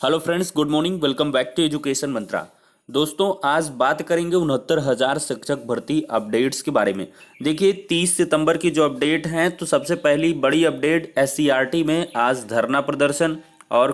Hello friends, good morning. Welcome back to Education Mantra. दोस्तों, आज बात करेंगे 69,000 शिक्षक भर्ती अपडेट्स के बारे में। देखिए, 30 सितंबर की जो अपडेट हैं, तो सबसे पहली बड़ी अपडेट एससीईआरटी में आज धरना प्रदर्शन और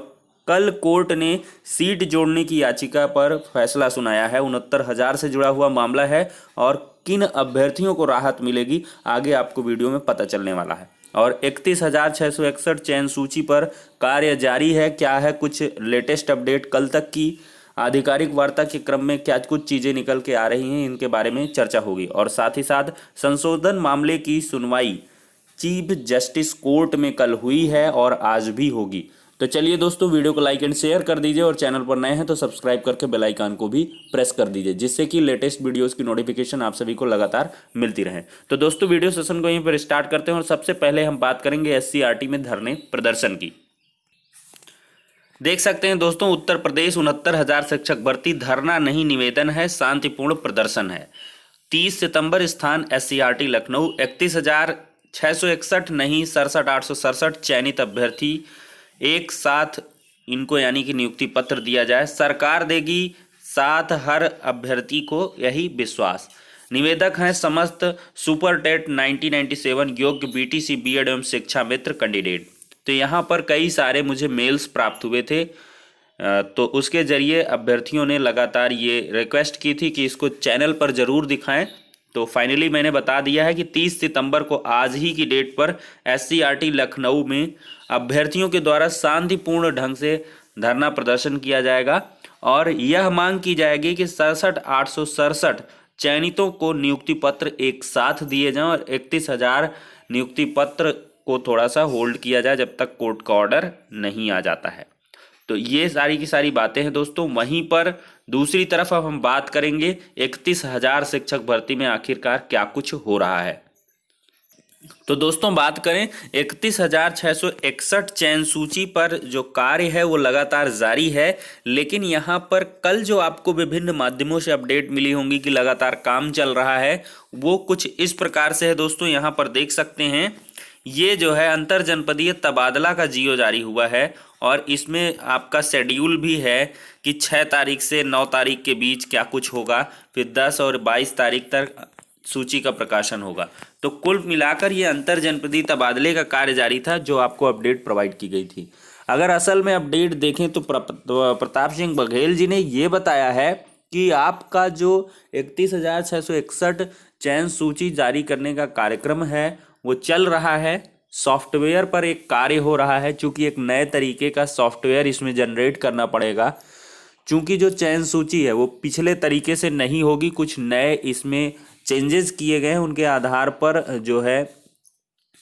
कल कोर्ट ने सीट जोड़ने की याचिका पर फैसला सुनाया है। 69,000 से जुड़ा हुआ मामला है और किन अभ्यर्थियों को राहत मिलेगी आगे आपको वीडियो में पता चलने वाला है। और 31,661 चयन सूची पर कार्य जारी है। क्या है कुछ लेटेस्ट अपडेट, कल तक की आधिकारिक वार्ता के क्रम में क्या कुछ चीज़ें निकल के आ रही हैं, इनके बारे में चर्चा होगी। और साथ ही साथ संशोधन मामले की सुनवाई चीफ जस्टिस कोर्ट में कल हुई है और आज भी होगी। तो चलिए दोस्तों, वीडियो को लाइक एंड शेयर कर दीजिए और चैनल पर नए हैं तो सब्सक्राइब करके बेल आइकन को भी प्रेस कर दीजिए, जिससे कि लेटेस्ट वीडियोस की नोटिफिकेशन आप सभी को लगातार मिलती रहे। तो दोस्तों, वीडियो सेशन को यहीं पर स्टार्ट करते हैं और सबसे पहले हम बात करेंगे एससीईआरटी में धरने प्रदर्शन की। देख सकते हैं दोस्तों, उत्तर प्रदेश 69,000 शिक्षक भर्ती धरना नहीं निवेदन है, शांतिपूर्ण प्रदर्शन है। 30 सितंबर स्थान एससीईआरटी लखनऊ। 31,661 नहीं 67,867 चयनित अभ्यर्थी एक साथ इनको यानी कि नियुक्ति पत्र दिया जाए। सरकार देगी साथ हर अभ्यर्थी को, यही विश्वास। निवेदक हैं समस्त सुपर टेट 1997 योग्य बीटीसी बीएड एवं शिक्षा मित्र कैंडिडेट। तो यहाँ पर कई सारे मुझे मेल्स प्राप्त हुए थे, तो उसके जरिए अभ्यर्थियों ने लगातार ये रिक्वेस्ट की थी कि इसको चैनल पर ज़रूर दिखाएं। तो फाइनली मैंने बता दिया है कि 30 सितंबर को आज ही की डेट पर एससीईआरटी लखनऊ में अभ्यर्थियों के द्वारा शांतिपूर्ण ढंग से धरना प्रदर्शन किया जाएगा और यह मांग की जाएगी कि 67,867 चयनितों को नियुक्ति पत्र एक साथ दिए जाएं और 31,000 नियुक्ति पत्र को थोड़ा सा होल्ड किया जाए जब तक कोर्ट का ऑर्डर नहीं आ जाता है। तो ये सारी की सारी बातें हैं दोस्तों। वहीं पर दूसरी तरफ अब हम बात करेंगे 31,000 शिक्षक भर्ती में आखिरकार क्या कुछ हो रहा है। तो दोस्तों, बात करें 31,661 चयन सूची पर जो कार्य है वो लगातार जारी है। लेकिन यहाँ पर कल जो आपको विभिन्न माध्यमों से अपडेट मिली होंगी कि लगातार काम चल रहा है, वो कुछ इस प्रकार से है दोस्तों। यहाँ पर देख सकते हैं, ये जो है अंतर जनपदीय तबादला का जियो जारी हुआ है और इसमें आपका शेड्यूल भी है कि 6 तारीख से 9 तारीख के बीच क्या कुछ होगा, फिर 10 और 22 तारीख तक सूची का प्रकाशन होगा। तो कुल मिलाकर ये अंतर जनपदीय तबादले का कार्य जारी था, जो आपको अपडेट प्रोवाइड की गई थी। अगर असल में अपडेट देखें तो प्रताप सिंह बघेल जी ने ये बताया है कि आपका जो 31,661 चयन सूची जारी करने का कार्यक्रम है वो चल रहा है। सॉफ्टवेयर पर एक कार्य हो रहा है, चूंकि एक नए तरीके का सॉफ्टवेयर इसमें जनरेट करना पड़ेगा। चूंकि जो चयन सूची है वो पिछले तरीके से नहीं होगी, कुछ नए इसमें चेंजेस किए गए हैं, उनके आधार पर जो है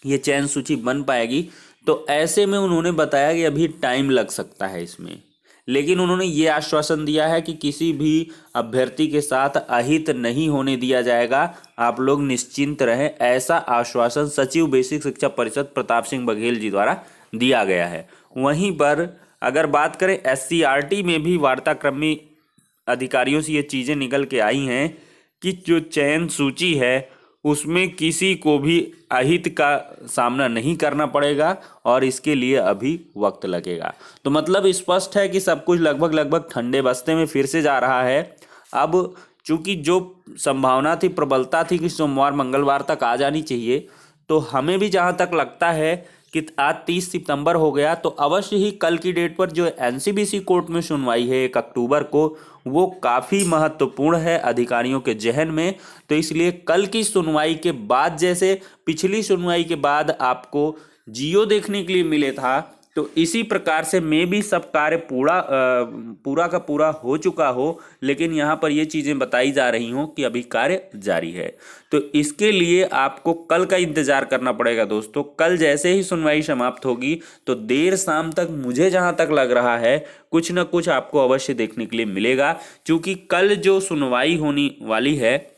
ये चयन सूची बन पाएगी। तो ऐसे में उन्होंने बताया कि अभी टाइम लग सकता है इसमें, लेकिन उन्होंने ये आश्वासन दिया है कि किसी भी अभ्यर्थी के साथ अहित नहीं होने दिया जाएगा, आप लोग निश्चिंत रहें। ऐसा आश्वासन सचिव बेसिक शिक्षा परिषद प्रताप सिंह बघेल जी द्वारा दिया गया है। वहीं पर अगर बात करें एससीईआरटी में भी वार्ताक्रमी अधिकारियों से ये चीज़ें निकल के आई हैं कि जो चयन सूची है उसमें किसी को भी अहित का सामना नहीं करना पड़ेगा और इसके लिए अभी वक्त लगेगा। तो मतलब स्पष्ट है कि सब कुछ लगभग ठंडे बस्ते में फिर से जा रहा है। अब चूंकि जो संभावना थी, प्रबलता थी कि सोमवार मंगलवार तक आ जानी चाहिए, तो हमें भी जहां तक लगता है कि आज 30 सितंबर हो गया, तो अवश्य ही कल की डेट पर जो एनसीबीसी कोर्ट में सुनवाई है 1 अक्टूबर को, वो काफ़ी महत्वपूर्ण है अधिकारियों के जहन में। तो इसलिए कल की सुनवाई के बाद, जैसे पिछली सुनवाई के बाद आपको जियो देखने के लिए मिले था, तो इसी प्रकार से मैं भी सब कार्य पूरा का पूरा हो चुका हो, लेकिन यहाँ पर ये चीज़ें बताई जा रही हों कि अभी कार्य जारी है। तो इसके लिए आपको कल का इंतजार करना पड़ेगा दोस्तों। कल जैसे ही सुनवाई समाप्त होगी तो देर शाम तक मुझे जहाँ तक लग रहा है कुछ न कुछ आपको अवश्य देखने के लिए मिलेगा, क्योंकि कल जो सुनवाई होने वाली है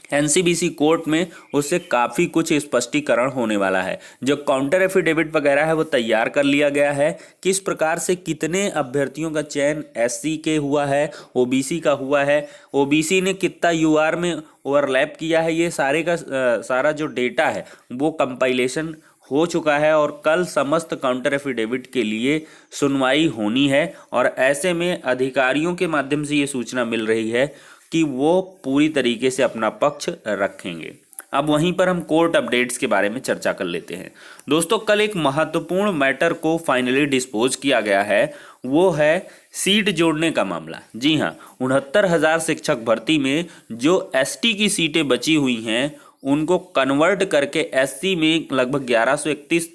एनसीबीसी कोर्ट में, उससे काफ़ी कुछ स्पष्टीकरण होने वाला है। जो काउंटर एफिडेविट वगैरह है वो तैयार कर लिया गया है, किस प्रकार से कितने अभ्यर्थियों का चयन एससी के हुआ है, ओबीसी का हुआ है, ओबीसी ने कितना यूआर में ओवरलैप किया है, ये सारे का सारा जो डेटा है वो कंपाइलेशन हो चुका है और कल समस्त काउंटर एफिडेविट के लिए सुनवाई होनी है और ऐसे में अधिकारियों के माध्यम से ये सूचना मिल रही है कि वो पूरी तरीके से अपना पक्ष रखेंगे। अब वहीं पर हम कोर्ट अपडेट्स के बारे में चर्चा कर लेते हैं। दोस्तों, कल एक महत्वपूर्ण मैटर को फाइनली डिस्पोज किया गया है, वो है सीट जोड़ने का मामला। जी हाँ, 69,000 शिक्षक भर्ती में जो एसटी की सीटें बची हुई हैं उनको कन्वर्ट करके एससी में लगभग 1131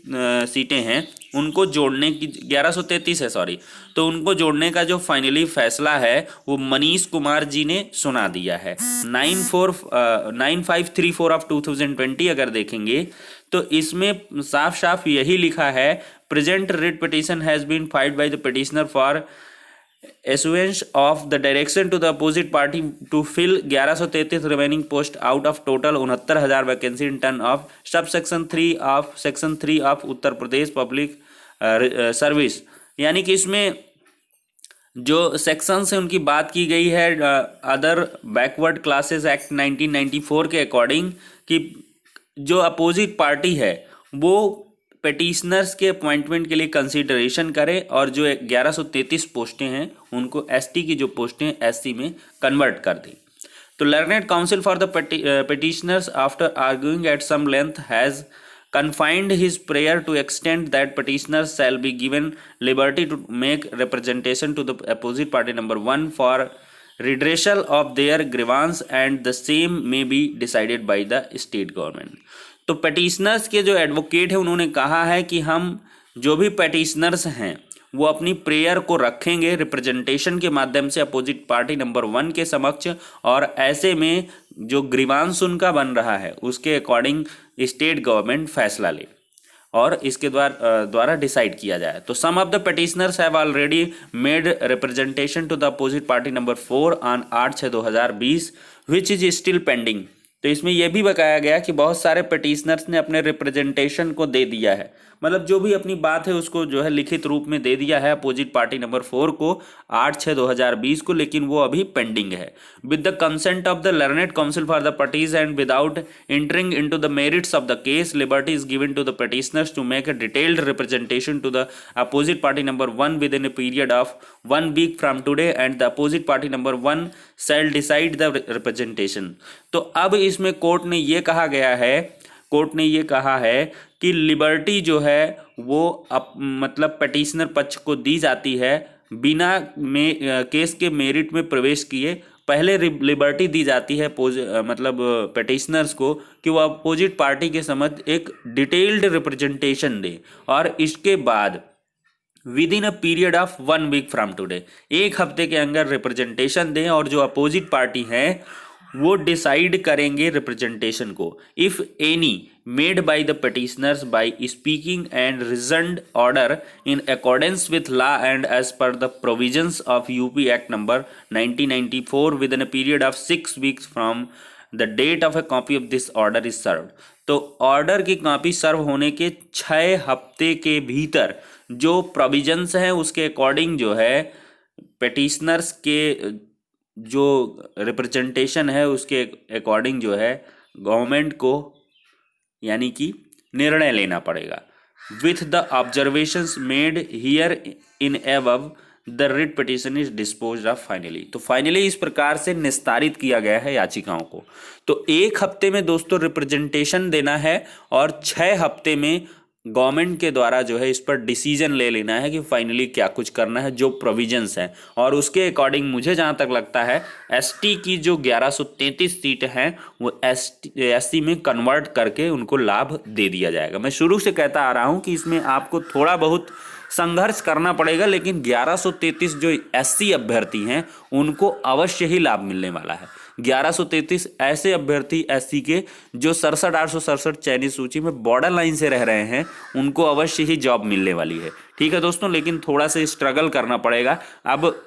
सीटें हैं, उनको जोड़ने की 1133 है सॉरी, तो उनको जोड़ने का जो फाइनली फैसला है वो मनीष कुमार जी ने सुना दिया है। 9534 ऑफ 2020 अगर देखेंगे तो इसमें साफ साफ यही लिखा है, present writ petition has been filed by the petitioner for issuance of the direction to the opposite party to fill 1133 remaining post out of total 69,000 vacancy in term of subsection 3 of section 3 of Uttar Pradesh public service. यानी कि इसमें जो section से उनकी बात की गई है अदर बैकवर्ड क्लासेस एक्ट 1994 के अकॉर्डिंग कि जो अपोजिट पार्टी है वो पेटिशनर्स के अपॉइंटमेंट के लिए कंसीडरेशन करे और जो 1133 पोस्टें हैं उनको एसटी की जो पोस्टें एससी में कन्वर्ट कर दी। तो learned counsel for the petitioners after arguing at some length has confined his prayer to extend that petitioners shall be given liberty to make representation to the opposite party number 1 for redressal of their grievance and the same may be decided by the state government। तो petitioners के जो advocate है उन्होंने कहा है कि हम जो भी पेटिशनर्स हैं वो अपनी प्रेयर को रखेंगे रिप्रेजेंटेशन के माध्यम से अपोजिट पार्टी नंबर 1 के समक्ष और ऐसे में जो ग्रीवांस उनका बन रहा है उसके अकॉर्डिंग स्टेट गवर्नमेंट फैसला ले और इसके द्वारा डिसाइड किया जाए। तो some of the petitioners have already made representation to the opposite party number 4 on 8/6/2020 which is still pending. तो इसमें यह भी बताया गया कि बहुत सारे पेटिशनर्स ने अपने रिप्रेजेंटेशन को दे दिया है, मतलब जो भी अपनी बात है उसको जो है लिखित रूप में दे दिया है अपोजिट पार्टी नंबर 4 को 8/6/2020 को, लेकिन वो अभी पेंडिंग है। With the consent of the learned counsel for the parties and without entering into the merits of the case, liberty is given to the petitioners to make a detailed representation to the opposite party number 1 within a period of 1 week from today and the opposite party number 1 shall decide the representation. तो अब इसमें court ने ये कहा है कि liberty जो है वो मतलब पेटिशनर पक्ष को दी जाती है बिना में केस के मेरिट में प्रवेश किए। पहले लिबर्टी दी जाती है मतलब पेटिशनर्स को कि वो अपोजिट पार्टी के समक्ष एक डिटेल्ड रिप्रेजेंटेशन दे और इसके बाद within a period of 1 week from today 1 हफ्ते के अंदर रिप्रेजेंटेशन दें और जो अपोजिट पार्टी है वो डिसाइड करेंगे रिप्रेजेंटेशन को। If any made by the petitioners by speaking and reasoned order in accordance with law and as per the provisions of UP act number 1994 within a period of 6 weeks from the date of a copy of this order is served. तो order की copy serve होने के 6 हफ्ते के भीतर जो provisions हैं उसके अकॉर्डिंग जो है पेटिशनर्स के जो रिप्रेजेंटेशन है उसके अकॉर्डिंग जो है गवर्नमेंट को यानी कि निर्णय लेना पड़ेगा। With the observations made here in above the writ petition is disposed of finally. तो फाइनली इस प्रकार से निस्तारित किया गया है याचिकाओं को। तो 1 हफ्ते में दोस्तों रिप्रेजेंटेशन देना है और 6 हफ्ते में गवर्नमेंट के द्वारा जो है इस पर डिसीजन ले लेना है कि फाइनली क्या कुछ करना है, जो प्रोविजंस हैं। और उसके अकॉर्डिंग मुझे जहाँ तक लगता है एसटी की जो 1133 सीटें हैं वो एससी में कन्वर्ट करके उनको लाभ दे दिया जाएगा। मैं शुरू से कहता आ रहा हूँ कि इसमें आपको थोड़ा बहुत संघर्ष करना पड़ेगा, लेकिन 1133 जो एससी अभ्यर्थी हैं उनको अवश्य ही लाभ मिलने वाला है। 1133 ऐसे अभ्यर्थी एससी के जो 67,867 चयनित सूची में बॉर्डर लाइन से रह रहे हैं उनको अवश्य ही जॉब मिलने वाली है। ठीक है दोस्तों, लेकिन थोड़ा सा स्ट्रगल करना पड़ेगा। अब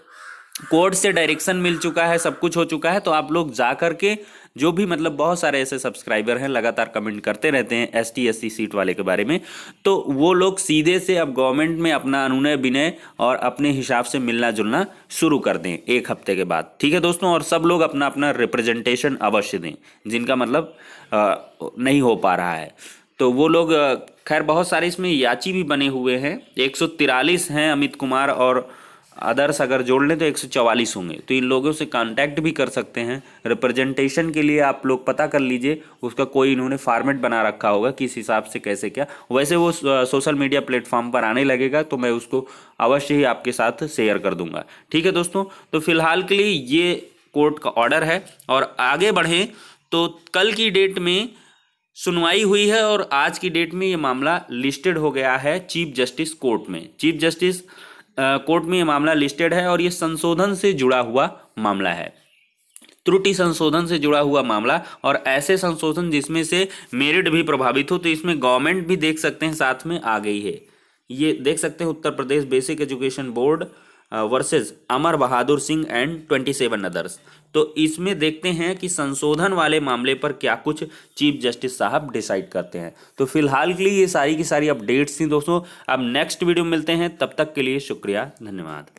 कोर्ट से डायरेक्शन मिल चुका है, सब कुछ हो चुका है, तो आप लोग जा करके जो भी मतलब बहुत सारे ऐसे सब्सक्राइबर हैं लगातार कमेंट करते रहते हैं एसटी एससी सीट वाले के बारे में, तो वो लोग सीधे से अब गवर्नमेंट में अपना अनुनय विनय और अपने हिसाब से मिलना जुलना शुरू कर दें 1 हफ्ते के बाद। ठीक है दोस्तों, और सब लोग अपना अपना रिप्रेजेंटेशन अवश्य दें जिनका मतलब नहीं हो पा रहा है। तो वो लोग खैर बहुत सारे इसमें याची भी बने हुए हैं, 143 हैं अमित कुमार, और अदर्स अगर जोड़ लें तो 144 होंगे। तो इन लोगों से कांटेक्ट भी कर सकते हैं। रिप्रेजेंटेशन के लिए आप लोग पता कर लीजिए, उसका कोई इन्होंने फॉर्मेट बना रखा होगा किस हिसाब से कैसे क्या। वैसे वो सोशल मीडिया प्लेटफॉर्म पर आने लगेगा तो मैं उसको अवश्य ही आपके साथ शेयर कर दूंगा। ठीक है दोस्तों, तो फिलहाल के लिए ये कोर्ट का ऑर्डर है। और आगे बढ़ें तो कल की डेट में सुनवाई हुई है और आज की डेट में ये मामला लिस्टेड हो गया है चीफ जस्टिस कोर्ट में। चीफ जस्टिस कोर्ट में ये मामला लिस्टेड है और ये संशोधन से जुड़ा हुआ मामला है, त्रुटि संशोधन से जुड़ा हुआ मामला। और ऐसे संशोधन जिसमें से मेरिट भी प्रभावित हो, तो इसमें गवर्नमेंट भी देख सकते हैं साथ में आ गई है। ये देख सकते हैं Uttar Pradesh Basic Education Board versus Amar Bahadur Singh and 27 others. तो इसमें देखते हैं कि संशोधन वाले मामले पर क्या कुछ चीफ जस्टिस साहब डिसाइड करते हैं। तो फिलहाल के लिए ये सारी की सारी अपडेट्स थी दोस्तों। अब नेक्स्ट वीडियो में मिलते हैं, तब तक के लिए शुक्रिया, धन्यवाद।